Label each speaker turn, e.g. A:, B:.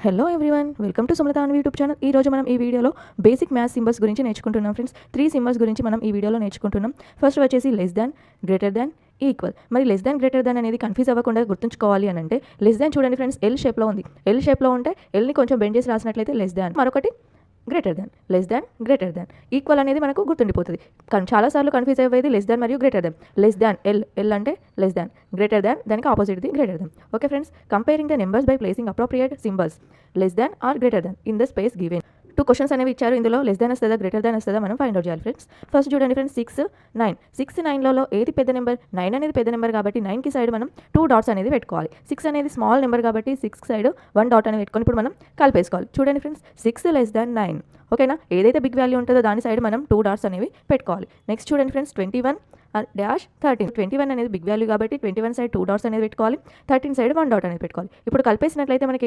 A: Hello everyone, welcome to Sumalatha an YouTube channel. ఈ రోజు మనం ఈ వీడియోలో బేసిక్ మ్యాథ్స్ సింబల్స్ గురించి నేర్చుకుంటున్నాం ఫ్రెండ్స్. 3 సింబల్స్ గురించి మనం ఈ వీడియోలో నేర్చుకుంటున్నాం. ఫస్ట్ వచ్చేసి లెస్ దాన్, గ్రేటర్ దాన్, ఈక్వల్. మరి లెస్ దాన్ గ్రేటర్ దాన్ అనేది కన్ఫ్యూజ్ అవ్వకుండా గుర్తుంచుకోవాలి అని అంటే లెస్ దాన్ చూడండి ఫ్రెండ్స్, ఎల్ షేప్లో ఉంది. ఎల్ షేప్లో ఉంటే ఎల్ని కొంచెం బెండ్ చేసి రాసినట్లయితే లెస్ దాన్. మరొకటి greater than, less than, greater దాన్. ఈక్వల్ అనేది మనకు గుర్తుండిపోతుంది. కానీ చాలాసార్లు కన్ఫ్యూజ్ అయ్యేది లెస్ దాన్ మరియు greater than. Less than L, L అంటే లెస్ దాన్. గ్రేటర్ దాన్ దానికి ఆపోజిట్ది greater than. Okay friends, comparing the numbers by placing appropriate symbols less than or greater than in the space given. 2 questions అనేవి ఇచ్చారు. ఇందులో less than వస్తుందా greater than వస్తుందా మనం find out చేయాలి friends. First చూడండి ఫ్రెండ్స్, 6, 9. 6, 9లలో ఏది పెద్ద నెంబర్? 9 అనేది పెద్ద నెంబర్ కాబట్టి 9కి సైడ్ మనం 2 డాట్స్ అనేది పెట్టుకోవాలి. 6 అనేది స్మాల్ నెంబర్ కాబట్టి 6 సైడ్ 1 డాట్ అనేది పెట్టుకొని ఇప్పుడు మనం కలిపేసుకోవాలి. చూడండి ఫ్రెండ్స్, 6 లెస్ దాన్ 9. ఓకేనా? ఏదైతే బిగ్ వాల్యూ ఉంటుందో దాని సైడ్ మనం 2 డాట్స్ అనేవి పెట్టుకోవాలి. నెక్స్ట్ చూడండి ఫ్రెండ్స్, 21 డాష్ 13. 21 అనేది బిగ్ వాల్యూ కాబట్టి 21 సైడ్ 2 డాట్స్ అనేది పెట్టుకోవాలి. 13 సైడ్ 1 డాట్ అనేది పెట్టుకోవాలి. ఇప్పుడు కలిపేసినట్లయితే మనకి